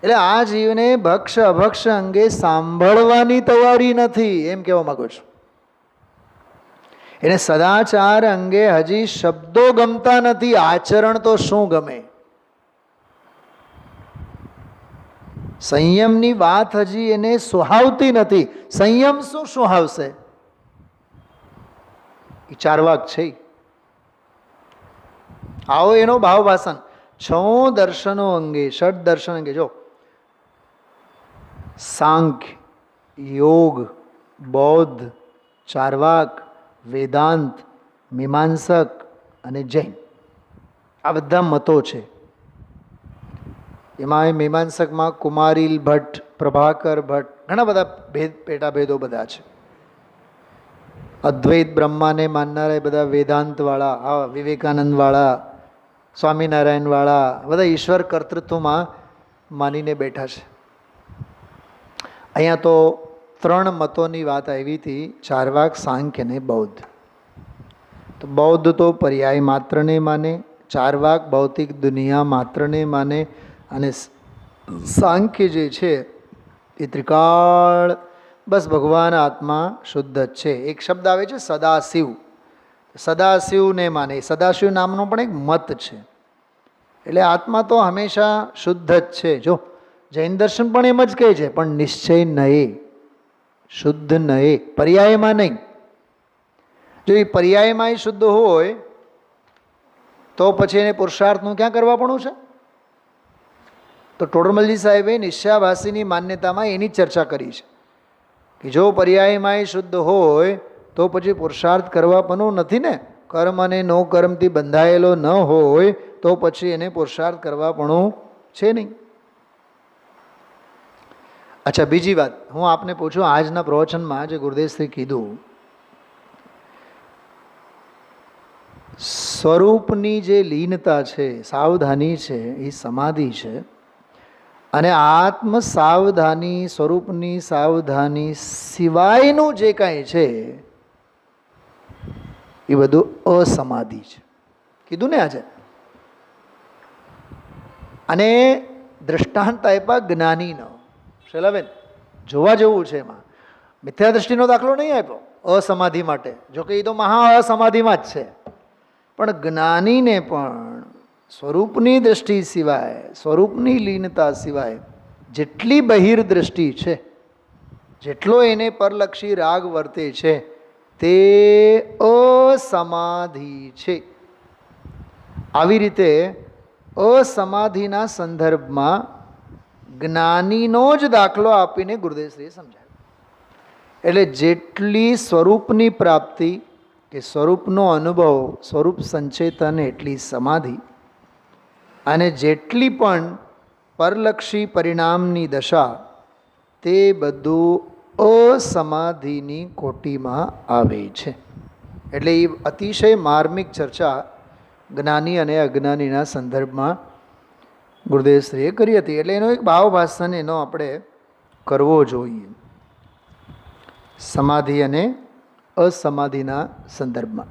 એટલે આ જીવને ભક્ષ અભક્ષ અંગે સાંભળવાની તૈયારી નથી, એમ કહેવા માંગુ છું. એને સદાચાર અંગે હજી શબ્દો ગમતા નથી, આચરણ તો શું ગમે. સંયમની વાત હજી એને સુહાવતી નથી. સંયમ શું સુહાવશે? એ ચારવાક છે. આવો એનો ભાવભાષણ 6 દર્શનો અંગે, ષડ દર્શન અંગે, જો સાંખ્ય, યોગ, બૌદ્ધ, ચારવાક, વેદાંત, મીમાંસક અને જૈન, આ બધા મતો છે. એમાં મીમાંસકમાં કુમારીલ ભટ્ટ, પ્રભાકર ભટ્ટ, ઘણા બધા પેટાભેદો બધા છે. અદ્વૈત બ્રહ્માને માનનારા બધા વેદાંતવાળા, આ વિવેકાનંદવાળા, સ્વામિનારાયણવાળા, બધા ઈશ્વર કર્તૃત્વમાં માનીને બેઠા છે. અહીંયા તો 3 મતોની વાત આવી હતી, ચારવાક, સાંખ્ય અને બૌદ્ધ. તો બૌદ્ધ તો પર્યાય માત્રને માને, ચારવાક ભૌતિક દુનિયા માત્રને માને, અને સાંખ્ય જે છે એ ત્રિકાળ બસ ભગવાન આત્મા શુદ્ધ જ છે. એક શબ્દ આવે છે સદાશિવ, સદાશિવને માને. સદાશિવ નામનો પણ એક મત છે. એટલે આત્મા તો હંમેશા શુદ્ધ જ છે. જો જૈન દર્શન પણ એમ જ કહે છે, પણ નિશ્ચય નયે, શુદ્ધ નયે, પર્યાયમાં નહીં. જો એ પર્યાયમાં શુદ્ધ હોય તો પછી એને પુરુષાર્થનું ક્યાં કરવા પણ છે? તો ટોડરમલજી સાહેબે નિશ્ચયાભાસીની માન્યતામાં એની ચર્ચા કરી છે કે જો પર્યાયમાં શુદ્ધ હોય તો પછી પુરુષાર્થ કરવા પણ નથી ને. કર્મ અને નો કર્મથી બંધાયેલો ન હોય તો પછી એને પુરુષાર્થ કરવા પણ છે નહીં. અચ્છા, બીજી વાત હું આપને પૂછું, આજના પ્રવચનમાં જે ગુરુદેવશ્રી કીધું, સ્વરૂપની જે લીનતા છે, સાવધાની છે, એ સમાધિ છે, અને આત્મ સાવધાની, સ્વરૂપની સાવધાની સિવાયનું જે કાંઈ છે એ બધું અસમાધિ છે. કીધું ને આજે. અને દ્રષ્ટાંત આપ્યા જ્ઞાનીનો. શૈલાબેન, જોવા જેવું છે. એમાં મિથ્યા દ્રષ્ટિનો દાખલો નહીં આપ્યો અસમાધિ માટે, જોકે એ તો મહા અસમાધિમાં જ છે. પણ જ્ઞાનીને પણ સ્વરૂપની દ્રષ્ટિ સિવાય, સ્વરૂપની લીનતા સિવાય જેટલી બહિર્દ્રષ્ટિ છે, જેટલો એને પરલક્ષી રાગ વર્તે છે, તે અસમાધિ છે. આવી રીતે અસમાધિના સંદર્ભમાં જ્ઞાનીનો જ દાખલો આપીને ગુરુદેવશ્રીએ સમજાવ્યો. એટલે જેટલી સ્વરૂપની પ્રાપ્તિ કે સ્વરૂપનો અનુભવ, સ્વરૂપ સંચેતન એટલી સમાધિ, અને જેટલી પણ પરલક્ષી પરિણામની દશા, તે બધું અસમાધિની કોટીમાં આવે છે. એટલે એ અતિશય માર્મિક ચર્ચા જ્ઞાની અને અજ્ઞાનીના સંદર્ભમાં ગુરુદેવશ્રીએ કરી હતી. એટલે એનો એક ભાવભાષણ એનો આપણે કરવો જોઈએ, સમાધિ અને અસમાધિના સંદર્ભમાં.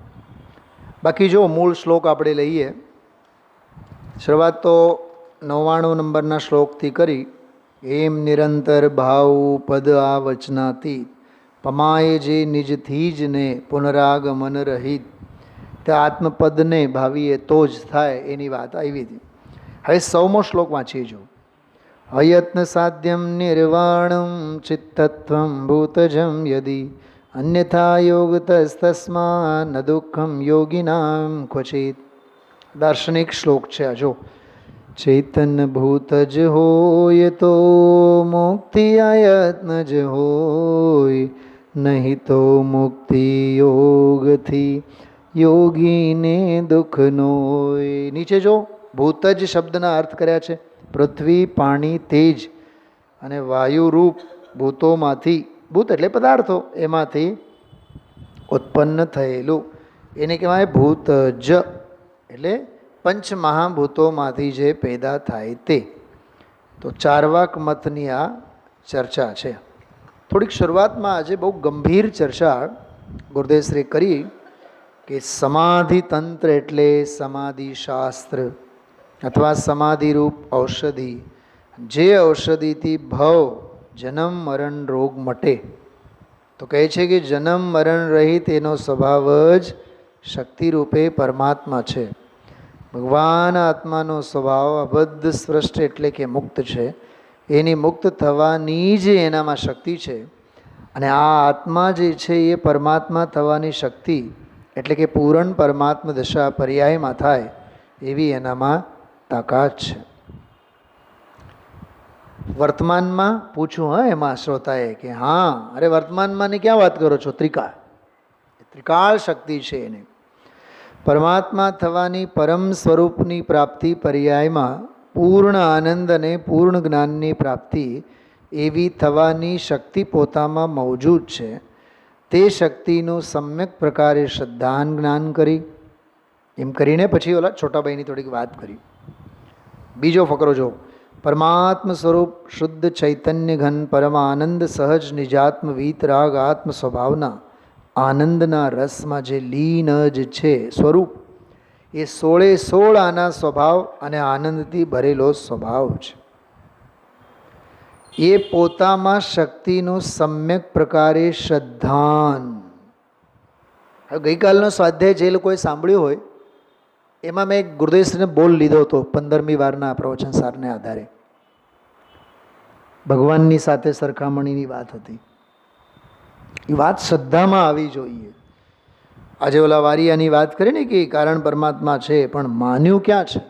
બાકી જો મૂળ શ્લોક આપણે લઈએ, શરૂઆત તો 99 નંબરના શ્લોકથી કરી. એમ નિરંતર ભાવ પદ આ વચનાતી પમાય જે નિજથી જ ને પુનરાગમન રહિત. તે આત્મપદને ભાવીએ તો જ થાય એની વાત આવી હતી. હવે 100મો શ્લોક વાંચીએ જો. અયત્ન સાધ્યમ નિર્વાણમ ચિત્તત્વમ ભૂતજમ યદી અન્યથા યોગતસ્તસ્મા ન દુઃખમ યોગિનામ ક્વચિત. દાર્શનિક શ્લોક છે આ જો. ચૈતન ભૂતજ હોય તો મુક્તિ આયત્ન જ હોય, નહીં તો મુક્તિ યોગથી યોગીને દુઃખ નોય. નીચે જો ભૂતજ શબ્દના અર્થ કર્યા છે પૃથ્વી, પાણી, તેજ અને વાયુરૂપ ભૂતોમાંથી, ભૂત એટલે પદાર્થો, એમાંથી ઉત્પન્ન થયેલું એને કહેવાય ભૂતજ. એટલે પંચ મહાભૂતોમાંથી જે પેદા થાય તે. તો ચારવાક મતની આ ચર્ચા છે. થોડીક શરૂઆતમાં આજે બહુ ગંભીર ચર્ચા ગુરુદેવશ્રી કરી કે સમાધિ તંત્ર એટલે સમાધિ શાસ્ત્ર અથવા સમાધિરૂપ ઔષધિ, જે ઔષધિથી ભવ, જન્મ મરણ રોગ મટે. તો કહે છે કે જન્મ મરણ રહિત એનો સ્વભાવ જ શક્તિરૂપે પરમાત્મા છે. ભગવાન આત્માનો સ્વભાવ અબદ્ધ સ્પષ્ટ એટલે કે મુક્ત છે. એની મુક્ત થવાની જ એનામાં શક્તિ છે. અને આ આત્મા જે છે એ પરમાત્મા થવાની શક્તિ એટલે કે પૂર્ણ પરમાત્મા દશા પર્યાયમાં થાય એવી એનામાં તાકાત છે. વર્તમાનમાં પૂછું એમાં શ્રોતાએ કે હા, અરે વર્તમાનમાં ની ક્યાં વાત કરો છો? ત્રિકાળ, ત્રિકાળ શક્તિ છે એને. પરમાત્મા થવાની પરમ સ્વરૂપની પ્રાપ્તિ પર્યાયમાં પૂર્ણ આનંદ અને પૂર્ણ જ્ઞાનની પ્રાપ્તિ એવી થવાની શક્તિ પોતામાં મૌજૂદ છે. તે શક્તિનું સમ્યક પ્રકારે શ્રદ્ધાન જ્ઞાન કરી. એમ કરીને પછી ઓલા છોટાભાઈની થોડીક વાત કરી. બીજો ફકરો જો. પરમાત્મ સ્વરૂપ શુદ્ધ ચૈતન્ય ઘન પરમ આનંદ સહજ નિજાત્મ વીતરાગ આત્મ સ્વભાવના આનંદના રસમાં જે લીન જ છે સ્વરૂપ, એ 16 આના સ્વભાવ અને આનંદથી ભરેલો સ્વભાવ છે. એ પોતામાં શક્તિનું સમ્યક પ્રકારે શ્રદ્ધાન. હવે ગઈકાલનો સ્વાધ્યાય જે લોકોએ સાંભળ્યું હોય એમાં મેં એક ગુરુદેવશ્રીને બોલ લીધો હતો 15મી વારના પ્રવચન સારને આધારે. ભગવાનની સાથે સરખામણીની વાત હતી. એ વાત શ્રદ્ધામાં આવી જોઈએ. આજે ઓલા વારિયાની વાત કરી ને કે કારણ પરમાત્મા છે, પણ માન્યું ક્યાં છે?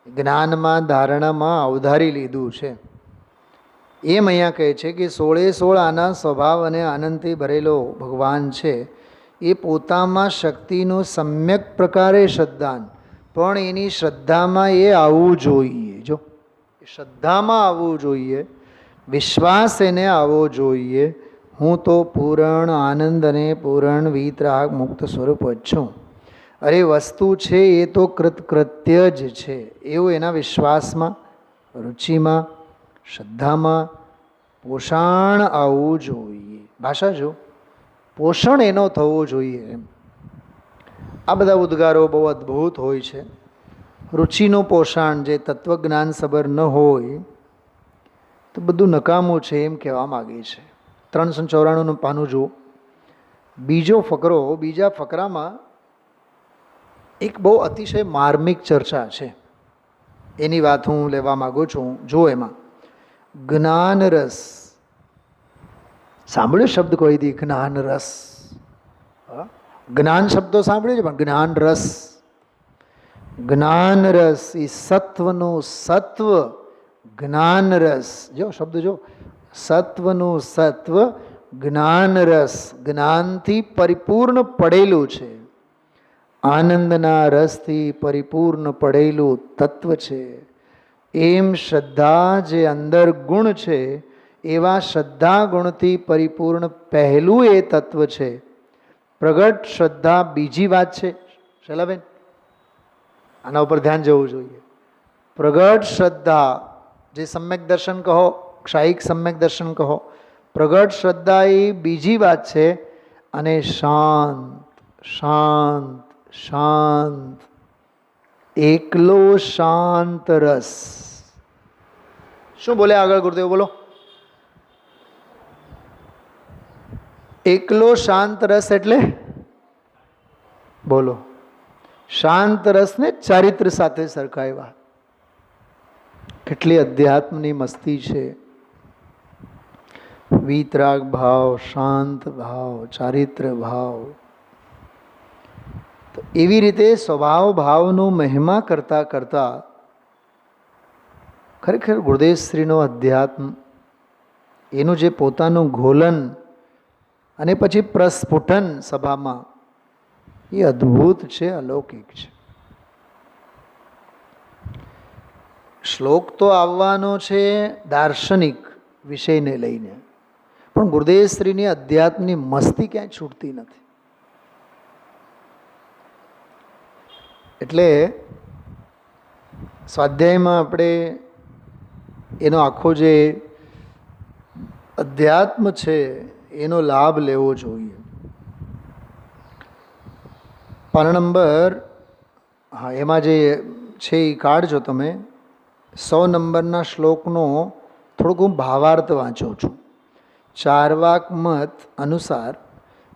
જ્ઞાનમાં ધારણામાં અવધારી લીધું છે. એમ અહીંયા કહે છે કે 16 આના સ્વભાવ અને આનંદથી ભરેલો ભગવાન છે. એ પોતામાં શક્તિનું સમ્યક પ્રકારે શ્રદ્ધાન, પણ એની શ્રદ્ધામાં એ આવવું જોઈએ. જો શ્રદ્ધામાં આવવું જોઈએ, વિશ્વાસ એને આવવો જોઈએ. હું તો પૂર્ણ આનંદ અને પૂર્ણ વિતરાગ મુક્ત સ્વરૂપ જ છું. અરે વસ્તુ છે એ તો કૃત્ય જ છે એવું એના વિશ્વાસમાં, રુચિમાં, શ્રદ્ધામાં પોષણ આવવું જોઈએ. ભાષા જો પોષણ એનો થવો જોઈએ એમ. આ બધા ઉદ્ગારો બહુ અદ્ભુત હોય છે. રુચિનું પોષણ જે તત્વજ્ઞાન સબર ન હોય તો બધું નકામું છે એમ કહેવા માગે છે. 394 પાનું જુઓ, બીજો ફકરો. બીજા ફકરામાં એક બહુ અતિશય માર્મિક ચર્ચા છે, એની વાત હું લેવા માગું છું. જો એમાં જ્ઞાન રસ સાંભળ્યો શબ્દ કોઈ દી? જ્ઞાન રસ. જ્ઞાન શબ્દો સાંભળ્યો છે, પણ જ્ઞાન રસ, જ્ઞાન રસ એ સત્વનું સત્વ. જ્ઞાન રસ, જો શબ્દ જો, સત્વનું સત્વ, જ્ઞાન રસ, જ્ઞાનથી પરિપૂર્ણ પડેલું છે. આનંદના રસથી પરિપૂર્ણ પડેલું તત્વ છે. એમ શ્રદ્ધા જે અંદર ગુણ છે, એવા શ્રદ્ધા ગુણથી પરિપૂર્ણ પહેલું એ તત્વ છે. પ્રગટ શ્રદ્ધા બીજી વાત છે. શૈલાબેન, આના ઉપર ધ્યાન જવું જોઈએ. પ્રગટ શ્રદ્ધા જે સમ્યક દર્શન કહો, ક્ષાયિક સમ્યક દર્શન કહો, પ્રગટ શ્રદ્ધા એ બીજી વાત છે. અને શાંત શાંત શાંત, એકલો શાંત રસ. શું બોલે આગળ ગુરુદેવ? બોલો. એકલો શાંત રસ એટલે બોલો. શાંત રસને ચારિત્ર સાથે સરખાવ્યા. કેટલી અધ્યાત્મની મસ્તી છે. વીતરાગ ભાવ, શાંત ભાવ, ચારિત્ર ભાવ. તો એવી રીતે સ્વભાવ ભાવનો મહિમા કરતાં કરતાં ખરેખર ગુરુદેવશ્રીનો અધ્યાત્મ, એનું જે પોતાનું ઘોલન અને પછી પ્રસ્ફુટન સભામાં, એ અદ્ભુત છે, અલૌકિક છે. શ્લોક તો આવવાનો છે દાર્શનિક વિષયને લઈને, પણ ગુરુદેવશ્રીની અધ્યાત્મની મસ્તી ક્યાંય છૂટતી નથી. એટલે સ્વાધ્યાયમાં આપણે એનો આખો જે અધ્યાત્મ છે એનો લાભ લેવો જોઈએ. પાના નંબર, હા, એમાં જે છે એ કાઢજો તમે. 100 નંબરના શ્લોકનો થોડુંક હું ભાવાર્થ વાંચું છું. ચાર્વાક મત અનુસાર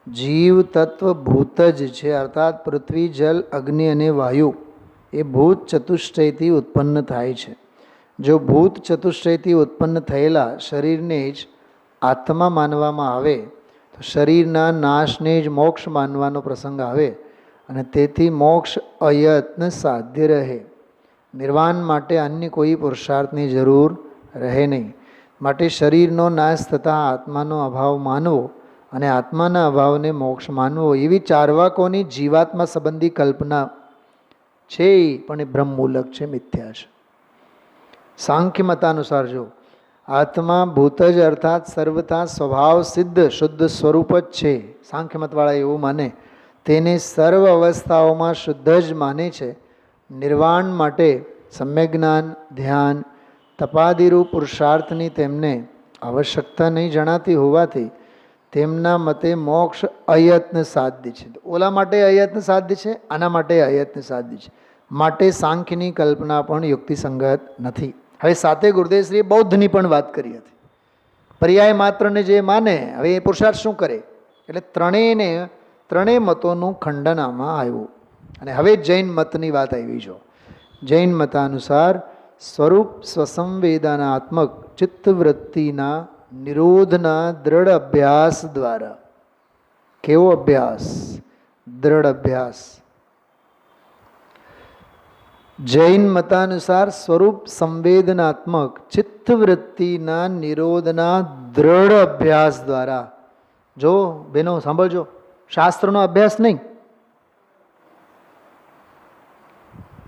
જીવ તત્વ ભૂત જ છે, અર્થાત પૃથ્વી, જલ, અગ્નિ અને વાયુ એ ભૂત ચતુષ્ટયથી ઉત્પન્ન થાય છે. જો ભૂત ચતુષ્ટયથી ઉત્પન્ન થયેલા શરીરને જ આત્મા માનવામાં આવે તો શરીરના નાશને જ મોક્ષ માનવાનો પ્રસંગ આવે, અને તેથી મોક્ષ અયત્ન સાધ્ય રહે. નિર્વાણ માટે અન્ય કોઈ પુરુષાર્થની જરૂર રહે નહીં. માટે શરીરનો નાશ થતાં આત્માનો અભાવ માનવો અને આત્માના અભાવને મોક્ષ માનવો, એવી ચાર્વાકોની જીવાત્મા સંબંધી કલ્પના છે, પણ એ બ્રહ્મમૂલક છે, મિથ્યા છે. સાંખ્ય મતાનુસાર જો આત્મા ભૂત જ અર્થાત સર્વથા સ્વભાવ સિદ્ધ શુદ્ધ સ્વરૂપ જ છે, સાંખ્ય મતવાળા એવું માને, તેને સર્વ અવસ્થાઓમાં શુદ્ધ જ માને છે. નિર્વાણ માટે સમ્યક જ્ઞાન, ધ્યાન, તપાદિરૂપ પુરુષાર્થની તેમને આવશ્યકતા નહીં જણાતી હોવાથી તેમના મતે મોક્ષ અયત્ન સાધ્ય છે. ઓલા માટે અયત્ન સાધ્ય છે, આના માટે અયત્ન સાધ્ય છે. માટે સાંખ્યની કલ્પના પણ યુક્તિસંગત નથી. હવે સાથે ગુરુદેવશ્રીએ બૌદ્ધની પણ વાત કરી હતી. પર્યાય માત્રને જે માને, હવે એ પુરુષાર્થ શું કરે? એટલે ત્રણેય મતોનું ખંડન આમાં આવ્યું. અને હવે જૈન મતની વાત આવી. જો જૈન મતાનુસાર સ્વરૂપ સ્વસંવેદનાત્મક ચિત્તવૃત્તિના નિરોધના દ્રઢ અભ્યાસ દ્વારા. કેવો અભ્યાસ? દ્રઢ અભ્યાસ. જૈન મતાનુસાર સ્વરૂપ સંવેદનાત્મક ચિત્તવૃત્તિના નિરોધના દ્રઢ અભ્યાસ દ્વારા. જો બેનો સાંભળજો, શાસ્ત્રનો અભ્યાસ નહીં,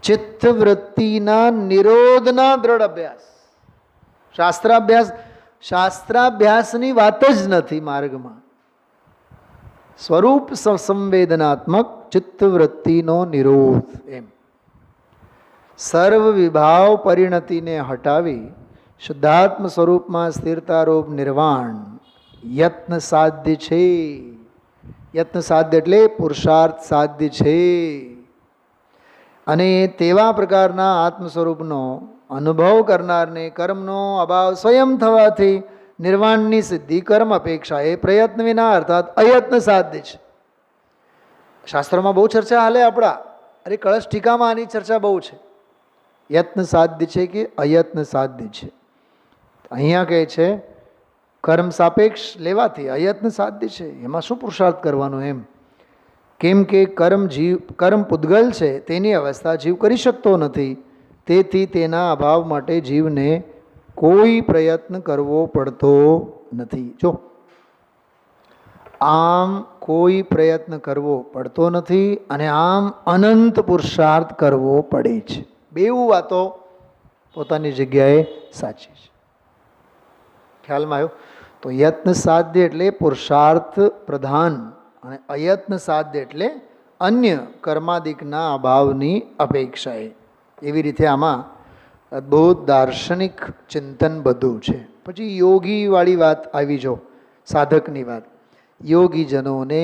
ચિત્તવૃત્તિના નિરોધના દ્રઢ અભ્યાસ. શાસ્ત્રાભ્યાસની વાત જ નથી માર્ગમાં. સ્વરૂપ સંવેદનાત્મક ચિત્તવૃત્તિનો નિરોધ, એમ સર્વ વિભાવ પરિણતિને હટાવી શુદ્ધાત્મ સ્વરૂપમાં સ્થિરતારૂપ નિર્વાણ યત્ન સાધ્ય છે. યત્ન સાધ્ય એટલે પુરુષાર્થ સાધ્ય છે. અને તેવા પ્રકારના આત્મ સ્વરૂપનો અનુભવ કરનારને કર્મનો અભાવ સ્વયં થવાથી નિર્વાણની સિદ્ધિ કર્મ અપેક્ષા એ પ્રયત્ન વિના અર્થાત અયત્ન સાધ્ય છે. શાસ્ત્રોમાં બહુ ચર્ચા હાલે આપણા. અરે કળશ ટીકામાં આની ચર્ચા બહુ છે. યત્ન સાધ્ય છે કે અયત્ન સાધ્ય છે? અહીંયા કહે છે કર્મ સાપેક્ષ લેવાથી અયત્ન સાધ્ય છે. એમાં શું પુરુષાર્થ કરવાનો એમ? કેમ કે કર્મ પૂદગલ છે, તેની અવસ્થા જીવ કરી શકતો નથી. તેથી તેના અભાવ માટે જીવને કોઈ પ્રયત્ન કરવો પડતો નથી. જો આમ કોઈ પ્રયત્ન કરવો પડતો નથી અને આમ અનંત પુરુષાર્થ કરવો પડે છે. બેઉ વાતો પોતાની જગ્યાએ સાચી છે. ખ્યાલમાં આવ્યો? તો યત્ન સાધ્ય એટલે પુરુષાર્થ પ્રધાન અને અયત્ન સાધ્ય એટલે અન્ય કર્માદિકના અભાવની અપેક્ષાએ. એવી રીતે આમાં અદ્ભુત દાર્શનિક ચિંતન બધું છે. પછી યોગીવાળી વાત આવી. જો સાધકની વાત. યોગીજનોને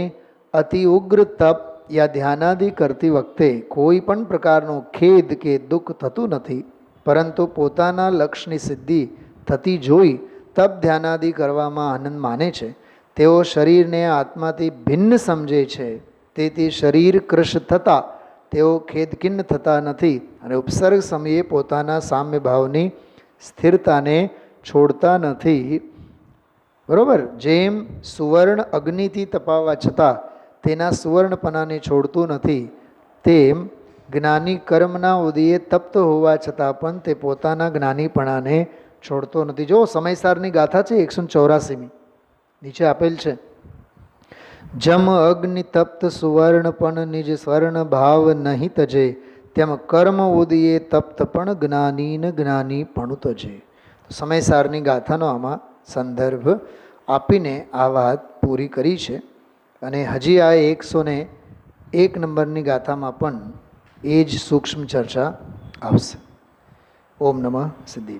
અતિ ઉગ્ર તપ યા ધ્યાનાદિ કરતી વખતે કોઈ પણ પ્રકારનો ખેદ કે દુઃખ થતું નથી, પરંતુ પોતાના લક્ષ્યની સિદ્ધિ થતી જોઈ તપ ધ્યાનાદિ કરવામાં આનંદ માને છે. તેઓ શરીરને આત્માથી ભિન્ન સમજે છે. તેથી શરીર કૃશ થતાં તેઓ ખેદખિન્ન થતા નથી અને ઉપસર્ગ સમયે પોતાના સામ્ય ભાવની સ્થિરતાને છોડતા નથી. બરોબર? જેમ સુવર્ણ અગ્નિથી તપાવવા છતાં તેના સુવર્ણપણાને છોડતું નથી, તેમ જ્ઞાની કર્મના ઉદયે તપ્ત હોવા છતાં પણ તે પોતાના જ્ઞાનીપણાને છોડતો નથી. જો સમયસારની ગાથા છે 184મી, નીચે આપેલ છે. જમ અગ્નિ તપ્ત સુવર્ણપણ નિજ સ્વર્ણ ભાવ નહીં તજે, તેમ કર્મ ઉદયે તપ્ત પણ જ્ઞાનીન જ્ઞાની પણ તજે. સમયસારની ગાથાનો આમાં સંદર્ભ આપીને આ વાત પૂરી કરી છે. અને હજી આ 101 નંબરની ગાથામાં પણ એ જ સૂક્ષ્મ ચર્ચા આવશે. ઓમ નમઃ સિદ્ધિ.